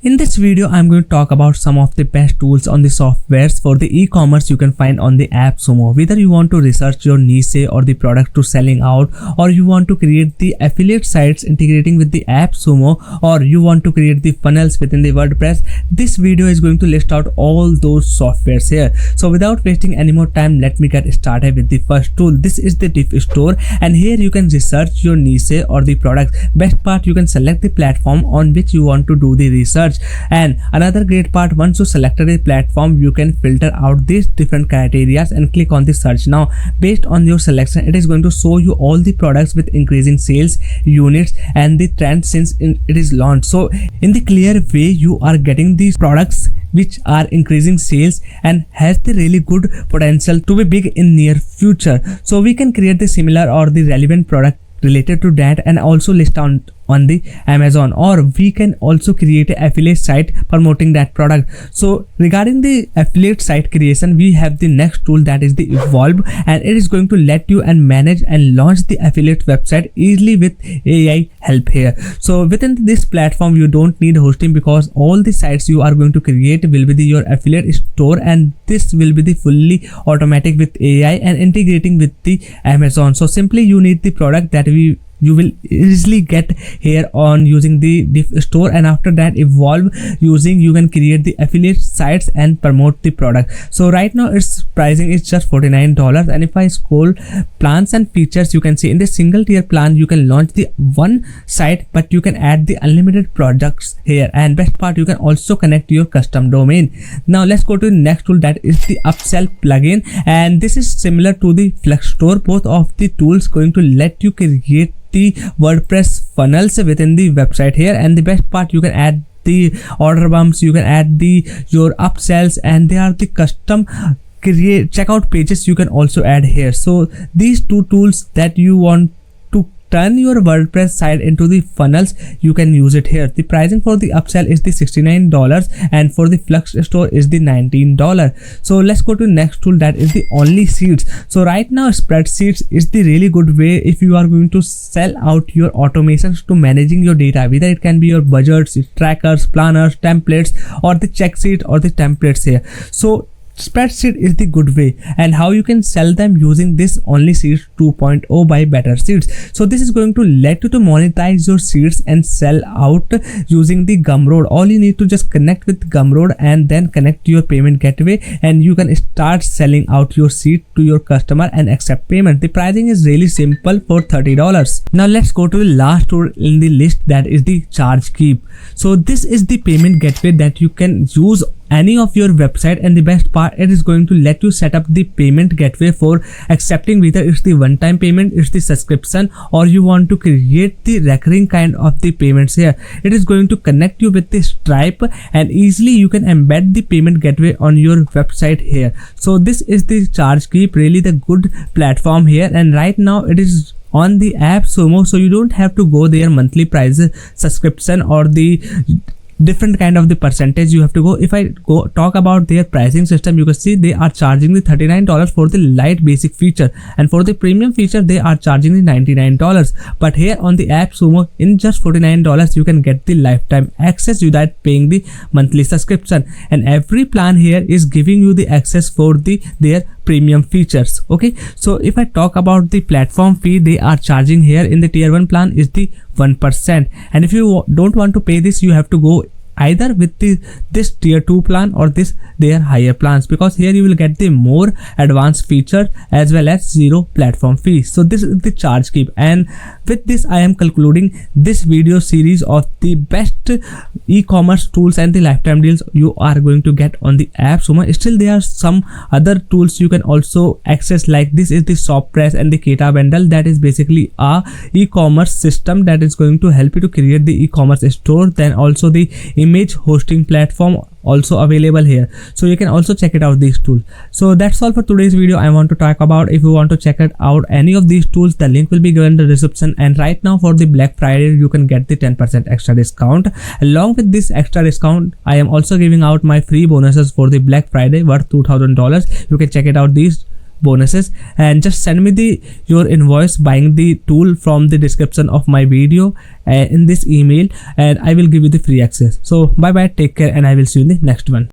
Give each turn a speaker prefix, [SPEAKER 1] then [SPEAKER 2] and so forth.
[SPEAKER 1] In this video, I'm going to talk about some of the best tools on the softwares for the e-commerce you can find on the AppSumo. Whether you want to research your niche or the product to selling out, or you want to create the affiliate sites integrating with the AppSumo, or you want to create the funnels within the WordPress, this video is going to list out all those softwares here. So without wasting any more time, let me get started with the first tool. This is the diff store, and here you can research your niche or the product. Best part, you can select the platform on which you want to do the research. And another great part, once you selected a platform, you can filter out these different criteria and click on the search. Now based on your selection, it is going to show you all the products with increasing sales units and the trend since it is launched. So in the clear way, you are getting these products which are increasing sales and has the really good potential to be big in near future. So we can create the similar or the relevant product related to that and also list on the Amazon, or we can also create an affiliate site promoting that product. So regarding the affiliate site creation, we have the next tool, that is the Evolve, and it is going to let you and manage and launch the affiliate website easily with AI help here. So within this platform, you don't need hosting because all the sites you are going to create will be your affiliate store, and this will be the fully automatic with AI and integrating with the Amazon. So simply you need the product that you will easily get here on using the diff store, and after that Evolve using, you can create the affiliate sites and promote the product. So right now its pricing is just $49, and if I scroll plans and features, you can see in the single tier plan you can launch the one site, but you can add the unlimited products here, and best part, you can also connect your custom domain. Now let's go to the next tool, that is the upsell plugin, and this is similar to the Flex store. Both of the tools going to let you create the WordPress funnels within the website here, and the best part, you can add the order bumps, you can add your upsells, and they are the custom create checkout pages you can also add here. So these two tools that you want to turn your WordPress site into the funnels, you can use it here. The pricing for the upsell is the $69, and for the Flux store is the $19. So let's go to the next tool, that is the Only Sheets. So right now spreadsheets is the really good way if you are going to sell out your automations to managing your data, whether it can be your budgets, trackers, planners, templates, or the check sheet or the templates here. So spreadsheet is the good way, and how you can sell them using this Only Sheets 2.0 by Better Sheets. So this is going to let you to monetize your sheets and sell out using the Gumroad. All you need to just connect with Gumroad and then connect to your payment gateway, and you can start selling out your sheet to your customer and accept payment. The pricing is really simple for $30. Now let's go to the last tool in the list, that is the ChargeKeep. So this is the payment gateway that you can use any of your website, and the best part, it is going to let you set up the payment gateway for accepting whether it's the one-time payment, it's the subscription, or you want to create the recurring kind of the payments here. It is going to connect you with the Stripe, and easily you can embed the payment gateway on your website here. So this is the ChargeKeep, really the good platform here, and right now it is on the AppSumo, so you don't have to go their monthly prices subscription or the different kind of the percentage you have to go. If I go talk about their pricing system, you can see they are charging the $39 for the light basic feature, and for the premium feature they are charging the $99. But here on the AppSumo, in just $49 you can get the lifetime access without paying the monthly subscription, and every plan here is giving you the access for their premium features. Okay, so if I talk about the platform fee, they are charging here in the tier 1 plan is the 1%, and if you don't want to pay this, you have to go either with this tier 2 plan or their higher plans, because here you will get the more advanced feature as well as zero platform fee. So this is the ChargeKeep, and with this I am concluding this video series of the best e-commerce tools and the lifetime deals you are going to get on the AppSumo. Still there are some other tools you can also access, like this is the ShopPress and the Keta bundle, that is basically a e-commerce system that is going to help you to create the e-commerce store. Then also the image hosting platform also available here, so you can also check it out, these tools. So that's all for today's video. I want to talk about, if you want to check it out any of these tools, the link will be given in the description, and right now for the Black Friday you can get the 10% extra discount. Along with this extra discount, I am also giving out my free bonuses for the Black Friday worth $2000. You can check it out these bonuses. And just send me your invoice buying the tool from the description of my video in this email, and I will give you the free access. So bye bye, take care, and I will see you in the next one.